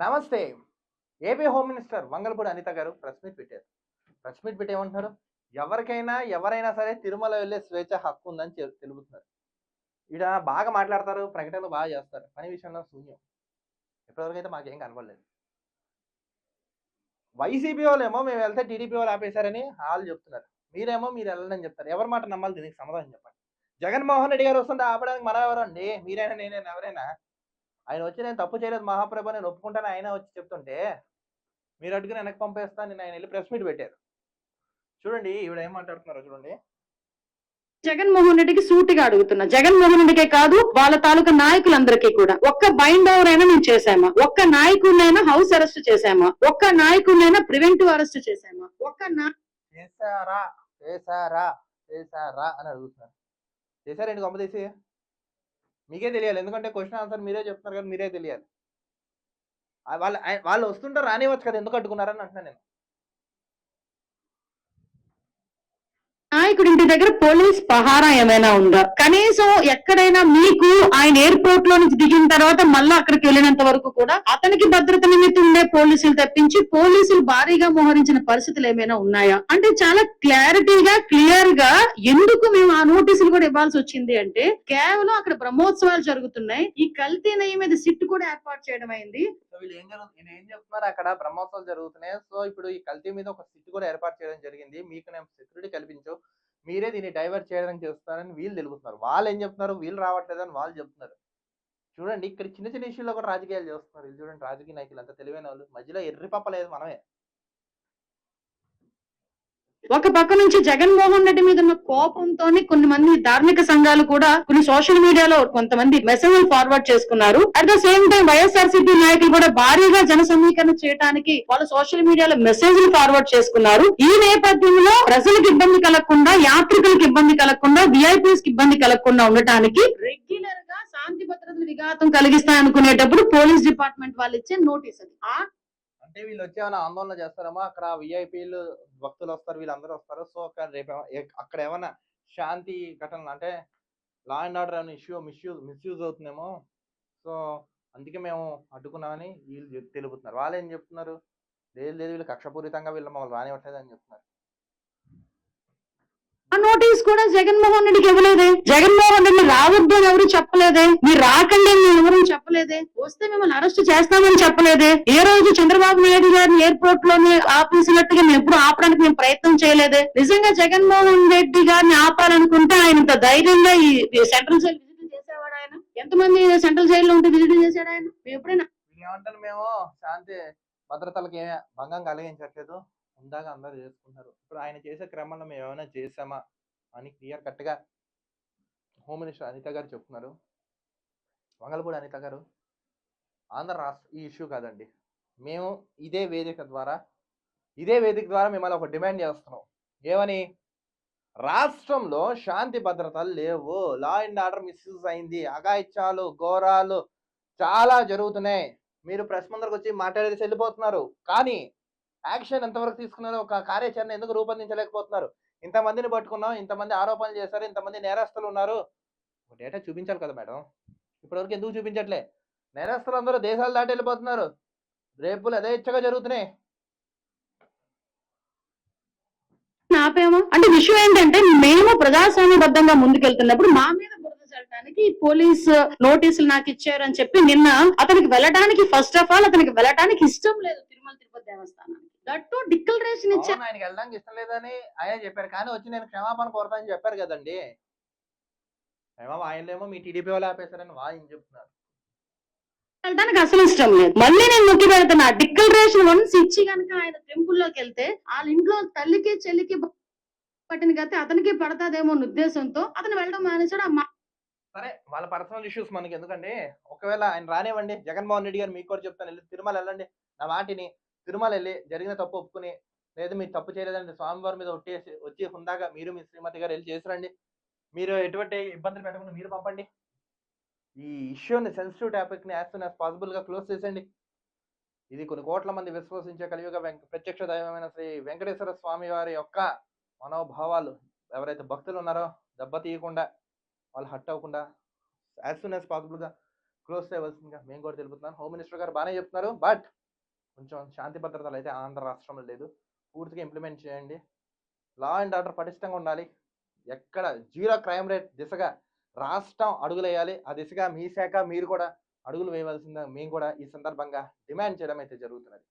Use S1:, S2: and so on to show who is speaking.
S1: నమస్తే. AP home minister Vangalapudi Anitha గారు press meet పెట్టారు. ప్రెస్ మీట్ పెట్టి ఏమంటున్నారు? ఎవరికైనా, ఎవరైనా సరే తిరుమల వెళ్ళే స్వేచ్ఛ హక్కు ఉందని తెలుపుతున్నారు. ఈడ బాగా మాట్లాడతారు, ప్రకటనలు బాగా చేస్తారు. పని విషయంలో శూన్యం. ఇప్పటివరకైతే మాకేం కనపడలేదు. వైసీపీ వాళ్ళేమో మేము వెళ్తే టీడీపీ వాళ్ళు ఆపేశారని ఆళ్ళు చెప్తున్నారు. మీరేమో మీరు వెళ్ళండి అని చెప్తారు. ఎవరి మాట నమ్మాలి దీనికి సమాధానం చెప్పండి. జగన్మోహన్ రెడ్డి గారు వస్తుంటే ఆపడానికి మనం ఎవరండి? మీరైనా, నేనైనా ఎవరైనా? ఆయన వచ్చి నేను తప్పు చేయలేదు మహాప్రభు నేను ఒప్పుకుంటాను ఆయన వచ్చి చెప్తుంటే మీరు అడుగుని వెనక్కి పంపేస్తా నేను ఆయన వెళ్ళి ప్రెస్ మీట్ పెట్టారు. చూడండి ఈవిడ ఏం మాట్లాడుతున్నారో చూడండి.
S2: జగన్మోహన్ రెడ్డికి సూటిగా అడుగుతున్నా. జగన్మోహన్ రెడ్డికే కాదు వాళ్ళ తాలూకా నాయకులందరికీ కూడా ఒక్క బైండ్ ఓవర్ అయినా మేము చేశామా? ఒక్క నాయకుడినైనా హౌస్ అరెస్ట్ చేశామా? ఒక్క నాయకుడినైనా ప్రివెంటివ్ అరెస్ట్ చేశామా?
S1: చేశారా చేశారా చేశారా అని అడుగుతున్నారు. చేశారేంటి గొప్ప తీసి? మీకే తెలియాలి, ఎందుకంటే క్వశ్చన్ ఆన్సర్ మీరే చెప్తున్నారు కదా, మీరే తెలియాలి. వాళ్ళు వస్తుంటారు రానివచ్చు కదా, ఎందుకు అడ్డుకున్నారని అంటున్నాను నేను.
S2: నాయకుడి ఇంటి దగ్గర పోలీస్ పహారా ఏమైనా ఉందా? కనీసం ఎక్కడైనా మీకు ఆయన ఎయిర్పోర్ట్ లో నుంచి దిగిన తర్వాత మళ్ళీ అక్కడికి వెళ్ళినంత వరకు కూడా అతనికి భద్రత నిమిత్తం ఉండే పోలీసులు తప్పించి పోలీసులు భారీగా మోహరించిన పరిస్థితులు ఏమైనా ఉన్నాయా? అంటే చాలా క్లారిటీగా క్లియర్ గా ఎందుకు మేము ఆ నోటీసులు కూడా ఇవ్వాల్సి వచ్చింది అంటే కేవలం అక్కడ బ్రహ్మోత్సవాలు జరుగుతున్నాయి, ఈ కల్తీ నెయ్యి మీద సిట్ కూడా ఏర్పాటు చేయడం అయింది.
S1: వీళ్ళు ఏం చెప్తున్నారు, అక్కడ బ్రహ్మోత్సవాలు జరుగుతున్నాయి, సో ఇప్పుడు ఈ కల్తీ మీద ఒక సిట్ కూడా ఏర్పాటు చేయడం జరిగింది, మీకు నేను సెక్యూరిటీ కల్పించు, మీరే దీన్ని డైవర్ట్ చేయడానికి చేస్తున్నారని వీళ్ళు తెలుపుతున్నారు. వాళ్ళు ఏం చెప్తున్నారు, వీళ్ళు రావట్లేదని వాళ్ళు చెప్తున్నారు. చూడండి ఇక్కడ చిన్న చిన్న ఇష్యూలో కూడా రాజకీయాలు చేస్తున్నారు. ఇది చూడండి, రాజకీయ నాయకులు అంత తెలివైన వాళ్ళు, మధ్యలో ఎర్రి పప్పలేదు మనమే.
S2: ఒక పక్క నుంచి జగన్మోహన్ రెడ్డి మీద ఉన్న కోపంతో కొన్ని మంది ధార్మిక సంఘాలు కూడా కొన్ని సోషల్ మీడియాలో కొంతమంది మెసేజ్ ఫార్వర్డ్ చేసుకున్నారు. At the same time YSRCP నాయకులు కూడా భారీగా జన సమీకరణ చేయడానికి వాళ్ళు సోషల్ మీడియాలో మెసేజ్లు ఫార్వర్డ్ చేసుకున్నారు. ఈ నేపథ్యంలో ప్రజలకు ఇబ్బంది కలగకుండా, యాత్రికులకు ఇబ్బంది కలగకుండా, విఐపీస్ కి ఇబ్బంది కలగకుండా ఉండటానికి రెగ్యులర్ గా శాంతి భద్రతలు విఘాతం కలిగిస్తాయనుకునేటప్పుడు పోలీస్ డిపార్ట్మెంట్ వాళ్ళు ఇచ్చే నోటీస్ అది.
S1: అంటే వీళ్ళు వచ్చి ఏమైనా ఆందోళన చేస్తారేమో, అక్కడ విఐపీలు భక్తులు వస్తారు, వీళ్ళందరూ వస్తారు, సో రేపు అక్కడ ఏమైనా శాంతి ఘటనలు అంటే లా అండ్ ఆర్డర్ అనే ఇష్యూ మిస్యూజ్ అవుతుందేమో, సో అందుకే మేము అడ్డుకున్నామని వీళ్ళు తెలుపుతున్నారు. వాళ్ళు ఏం చెప్తున్నారు, లేదు లేదు వీళ్ళు కక్షపూరితంగా వీళ్ళు మమ్మల్ని రానివ్వట్లేదు అని చెప్తున్నారు.
S2: ఆ నోటీస్ కూడా జగన్మోహన్ రెడ్డికి ఇవ్వలేదే, జగన్మోహన్ రెడ్డి రావద్దు అని ఎవరు చెప్పలేదే, మీరు రాకండి అని ఎవరు చెప్పలేదే, వస్తే మిమ్మల్ని అరెస్ట్ చేస్తామని చెప్పలేదే, ఏ రోజు చంద్రబాబు నాయుడు గారిని ఎయిర్పోర్ట్ లోనే ఆపేసినట్టుగా మేము ఎప్పుడు ఆపడానికి మేము ప్రయత్నం చేయలేదే. నిజంగా జగన్మోహన్ రెడ్డి గారిని ఆపాలనుకుంటే ఆయన ఇంత ధైర్యంగా ఈ సెంట్రల్ జైలు విజిట్ చేసేవాడు. ఆయన ఎంతమంది సెంట్రల్ జైల్లో ఉంటే విజిట్ చేశాడు ఆయన? ఎప్పుడైనా
S1: ఏమంటారు, మేము శాంతి భద్రతలకు ఏమి భంగం కలిగించట్లేదు, ఉందాక అందరూ చేసుకుంటారు. ఇప్పుడు ఆయన చేసే క్రమంలో మేము ఏమైనా చేసామా అని క్లియర్ కట్గా హోమ్ మినిస్టర్ అనిత గారు చెప్తున్నారు. వంగలపూడి అనిత గారు, ఆంధ్ర రాష్ట్ర ఈ ఇష్యూ కాదండి, మేము ఇదే వేదిక ద్వారా మిమ్మల్ని ఒక డిమాండ్ చేస్తున్నాం. ఏమని? రాష్ట్రంలో శాంతి భద్రతలు లేవు, లా అండ్ ఆర్డర్ మిస్యూజ్ అయింది, అఘాయిత్యాలు ఘోరాలు చాలా జరుగుతున్నాయి. మీరు ప్రెస్ ముందరకు వచ్చి మాట్లాడేసి వెళ్ళిపోతున్నారు, కానీ యాక్షన్ ఎంతవరకు తీసుకున్నారో, ఒక కార్యాచరణ ఎందుకు రూపొందించలేకపోతున్నారు? ఇంతమందిని పట్టుకున్నాం, ఇంతమంది ఆరోపణలు చేశారు, ఇంతమంది నేరస్తులు ఉన్నారు, ఒక డేటా చూపించాలి కదా మేడం. ఇప్పటివరకు ఎందుకు చూపించట్లే? నేరస్తులు అందరూ దేశాలు దాటి వెళ్ళిపోతున్నారు, రేపులు యథేచ్ఛగా జరుగుతున్నాయి.
S2: ఆపేమా అంటే విషయం ఏంటంటే మేము ప్రజాస్వామ్యబద్ధంగా ముందుకెళ్తున్నప్పుడు మా మీద బురద చల్లడానికి పోలీస్ నోటీసులు నాకు ఇచ్చారు అని చెప్పి నిన్న అతనికి వెళ్ళడానికి ఫస్ట్ ఆఫ్ ఆల్ అతనికి వెళ్ళడానికి ఇష్టం లేదు తిరుమల తిరుపతి దేవస్థానానికి. దట్టు డిక్లరేషన్ ఇచ్చారు.
S1: ఆయనకి వెళ్ళడానికి ఇష్టం లేదని ఆయన చెప్పారు, కానీ వచ్చి నేను క్షమాపణ కోరతానని చెప్పారు కదండి. ఆయనేమో మీ టీడీపీ వాళ్ళు ఆపేశారని ఆయన చెప్తున్నారు.
S2: వెళ్ళడానికి అసలు ఇష్టం లేదు. మళ్ళీ నేను నొక్కి పెడుతున్నా, డిక్లరేషన్ వన్స్ ఇచ్చి కనుక ఆయన టెంపుల్లోకి వెళ్తే వాళ్ళ ఇంట్లో తల్లికి చెల్లికి పట్టిన గతి అతనికి పడతాదేమో ఉద్దేశంతో అతను వెళ్ళడం మానేశాడు.
S1: సరే, వాళ్ళ పర్సనల్ ఇష్యూస్ మనకి ఎందుకండి. ఒకవేళ ఆయన రానివ్వండి, జగన్మోహన్ రెడ్డి గారు మీకు కూడా చెప్తాను, వెళ్ళి తిరుమల వెళ్ళండి, నా మాటిని తిరుమల వెళ్ళి జరిగిన తప్పు ఒప్పుకుని, లేదు మీరు తప్పు చేయలేదండి స్వామివారి మీద వచ్చి హుందాగా మీరు మీ శ్రీమతి గారు వెళ్ళి చేసిరండి, మీరు ఎటువంటి ఇబ్బందులు పెట్టకుండా మీరు పంపండి, ఈ ఇష్యూని సెన్సిటివ్ టాపిక్ని యాజ్ సూన్ యాజ్ పాసిబుల్గా క్లోజ్ చేసేయండి. ఇది కొన్ని కోట్ల మంది విశ్వసించే కలియుగ ప్రత్యక్ష దైవమైన శ్రీ వెంకటేశ్వర స్వామి వారి యొక్క మనోభావాలు ఎవరైతే భక్తులు ఉన్నారో దెబ్బతీయకుండా, వాళ్ళు హట్ అవ్వకుండా యాజ్ సూన్ యాజ్ పాసిబుల్గా క్లోజ్ చేయవలసిందిగా మేము కూడా తెలుపుతున్నాను. హోమ్ మినిస్టర్ గారు బాగానే చెప్తున్నారు, బట్ కొంచెం శాంతి భద్రతలు అయితే ఆంధ్ర రాష్ట్రంలో లేదు. పూర్తిగా ఇంప్లిమెంట్ చేయండి. లా అండ్ ఆర్డర్ పటిష్టంగా ఉండాలి. ఎక్కడ జీరో క్రైమ్ రేట్ దిశగా రాష్ట్రం అడుగులేయాలి. ఆ దిశగా మీ శాఖ మీరు కూడా అడుగులు వేయవలసిందిగా మేము కూడా ఈ సందర్భంగా డిమాండ్ చేయడం అయితే జరుగుతున్నది.